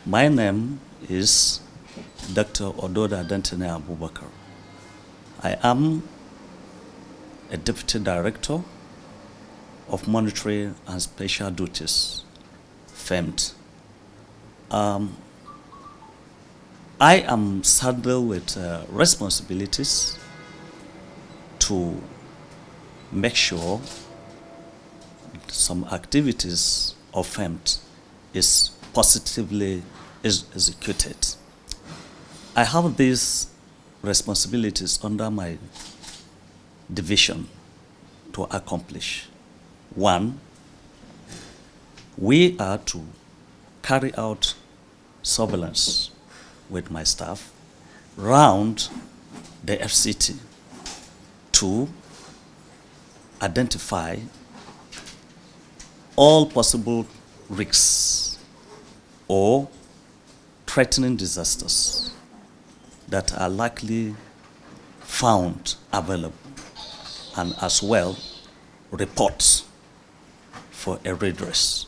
My name is Dr. Ododa Dantene Abubakar. I am a Deputy Director of Monitoring and Special Duties, FEMT. I am saddled with responsibilities to make sure some activities of FEMT is positively executed. I have these responsibilities under my division to accomplish. One, we are to carry out surveillance with my staff round the FCT to identify all possible risks or threatening disasters that are likely found available, and as well reports for a redress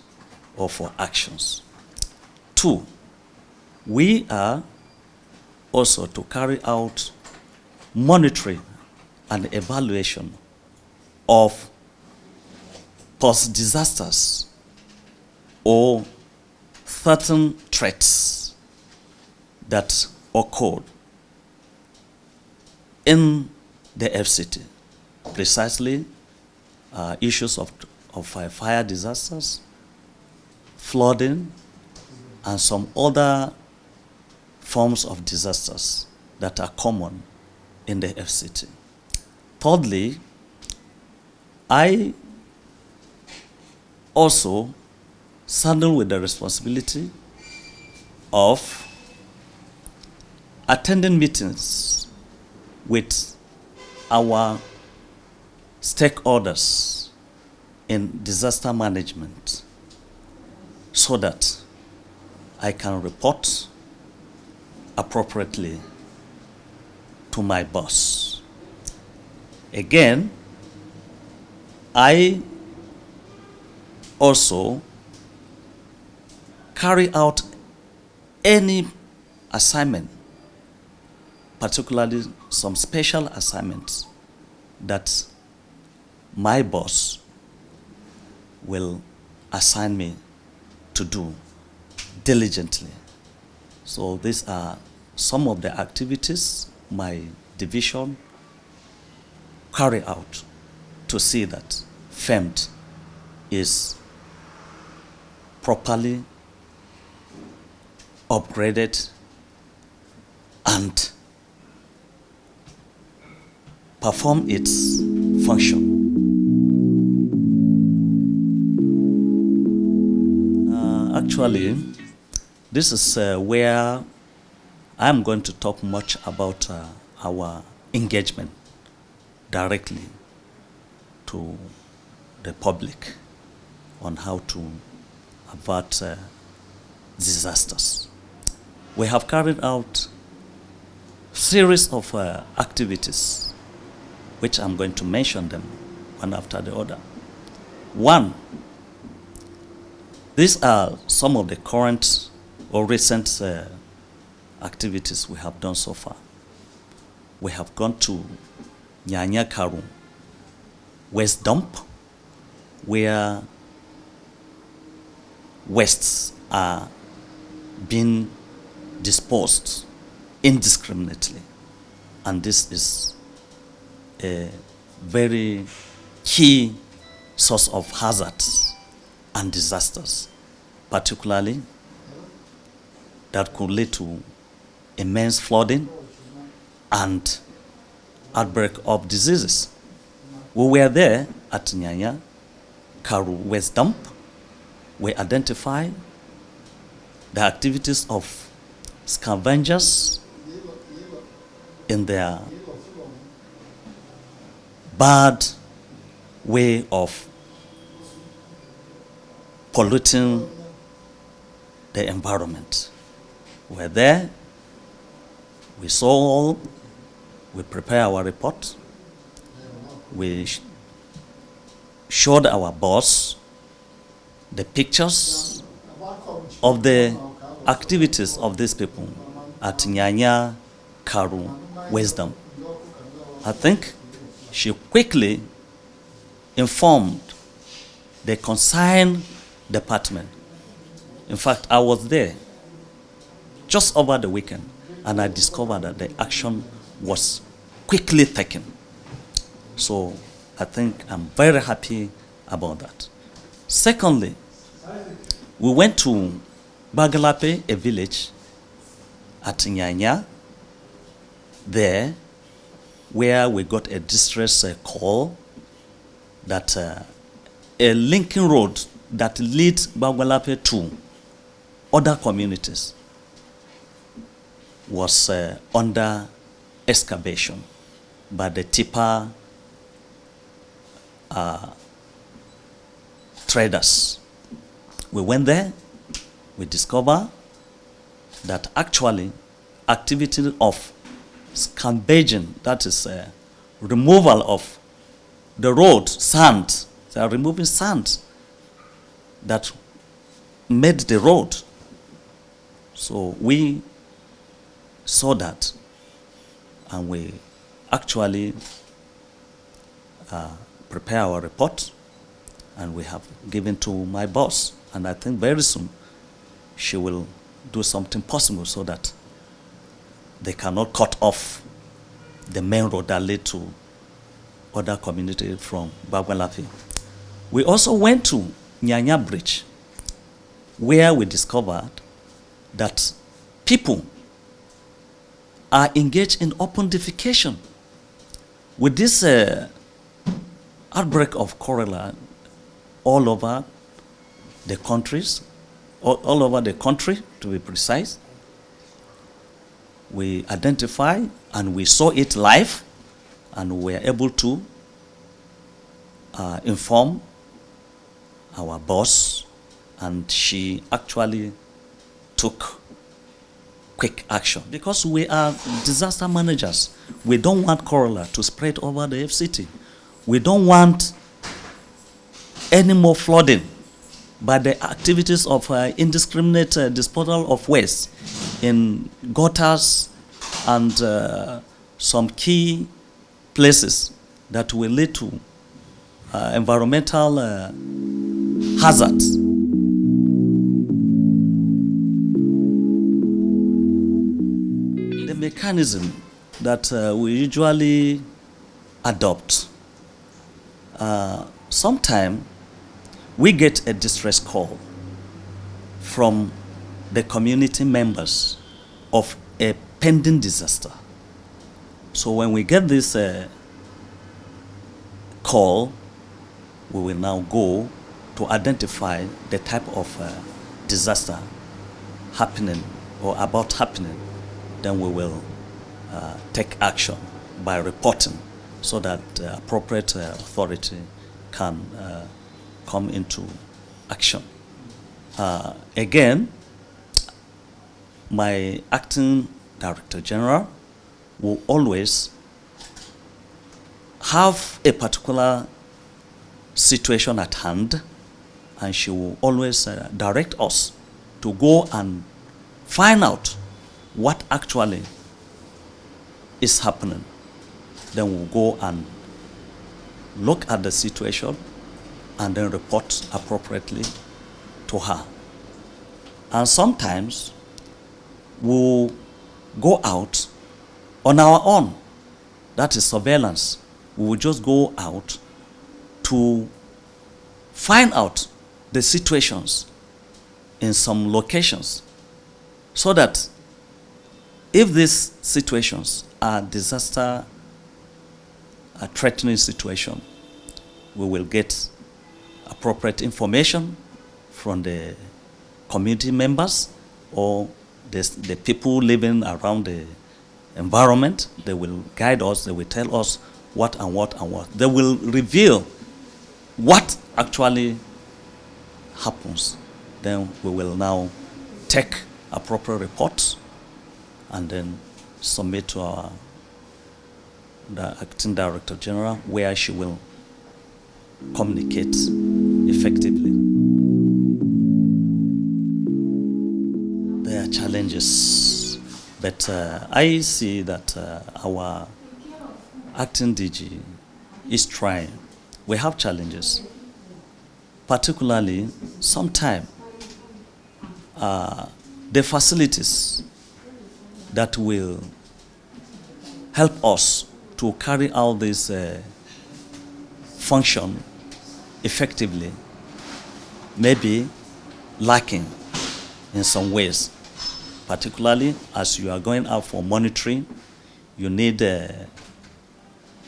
or for actions. Two, we are also to carry out monitoring and evaluation of post-disasters or certain threats that occurred in the FCT, precisely issues of fire disasters, flooding, and some other forms of disasters that are common in the FCT. Thirdly, I also saddle with the responsibility of attending meetings with our stakeholders in disaster management so that I can report appropriately to my boss. Again, I also carry out any assignment, particularly some special assignments that my boss will assign me to do diligently. So these are some of the activities my division carry out to see that FEMT is properly upgraded and perform its function. Actually, this is where I'm going to talk much about our engagement directly to the public on how to avert disasters. We have carried out series of activities, which I'm going to mention them one after the other. One, these are some of the current or recent activities we have done so far. We have gone to Nyanya Karu Waste Dump, where wastes are being disposed indiscriminately. And this is a very key source of hazards and disasters, particularly that could lead to immense flooding and outbreak of diseases. We were there at Nyanya Karu Waste Dump. We identified the activities of scavengers in their bad way of polluting the environment. We're there, we saw all, we prepared our report, we showed our boss the pictures of the activities of these people at Nyanya Karu Wisdom, I think she quickly informed the concerned department. In fact, I was there just over the weekend, and I discovered that the action was quickly taken. So I think I'm very happy about that. Secondly, we went to Bagalape, a village at Nyanya, there where we got a distress call that a linking road that leads Bagalape to other communities was under excavation by the tipper traders. We went there, we discovered that actually activity of scavenging, that is removal of the road, sand, they are removing sand that made the road. So we saw that, and we actually prepare our report, and we have given to my boss, and I think very soon she will do something possible so that they cannot cut off the main road that lead to other community from Bagwalafi. We also went to Nyanya Bridge, where we discovered that people are engaged in open defecation. With this outbreak of cholera all over the countries, all over the country to be precise, we identify and we saw it live, and we were able to inform our boss, and she actually took quick action because we are disaster managers. We don't want cholera to spread over the FCT. We don't want any more flooding by the activities of indiscriminate disposal of waste in gutters and some key places that will lead to environmental hazards. The mechanism that we usually adopt, sometime we get a distress call from the community members of a pending disaster. So when we get this call, we will now go to identify the type of disaster happening or about happening. Then we will take action by reporting so that the appropriate authority can come into action. Again, my acting Director General will always have a particular situation at hand, and she will always direct us to go and find out what actually is happening. Then we'll go and look at the situation and then report appropriately to her. And sometimes we'll go out on our own. That is surveillance. We will just go out to find out the situations in some locations so that if these situations are disaster, a threatening situation, we will get appropriate information from the community members or the people living around the environment. They will guide us, they will tell us what and what and what. They will reveal what actually happens. Then we will now take appropriate reports and then submit to the Acting Director General, where she will communicate effectively. The challenges, but I see that our acting DG is trying. We have challenges, particularly sometimes the facilities that will help us to carry out this function effectively may be lacking in some ways. Particularly as you are going out for monitoring, you need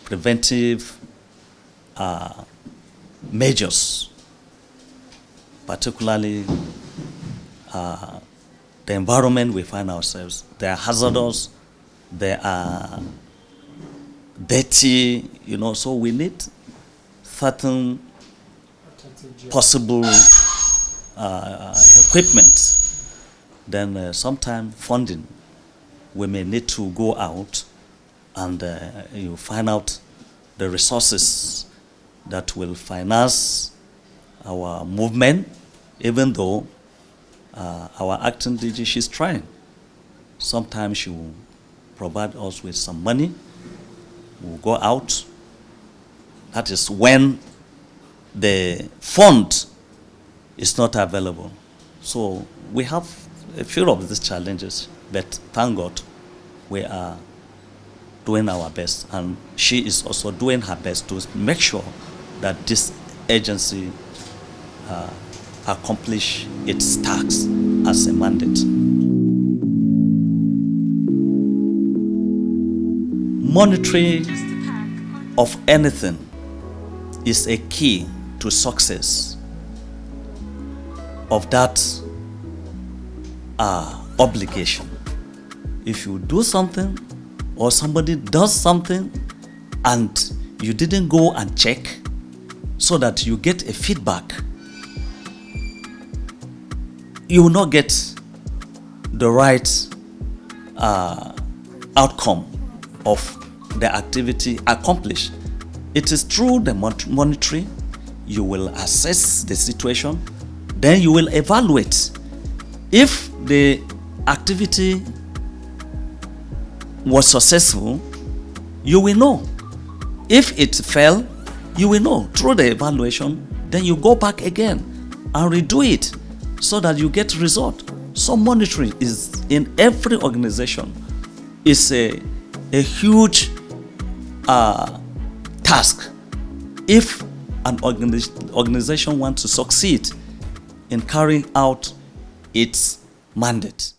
preventive measures, particularly the environment we find ourselves. They are hazardous, they are dirty, so we need certain possible equipment. Then sometime funding, we may need to go out and you find out the resources that will finance our movement, even though our acting DG, she's trying. Sometimes she will provide us with some money. We'll go out. That is when the fund is not available. So we have a few of these challenges, but thank God we are doing our best, and she is also doing her best to make sure that this agency accomplish its tasks as a mandate. Monitoring of anything is a key to success of that obligation. If you do something or somebody does something and you didn't go and check so that you get a feedback, you will not get the right outcome of the activity accomplished. It is through the monitoring you will assess the situation, then you will evaluate. If the activity was successful, you will know. If it failed, you will know through the evaluation. Then you go back again and redo it so that you get result. So monitoring is in every organization. It's a huge task if an organization wants to succeed in carrying out its mandate.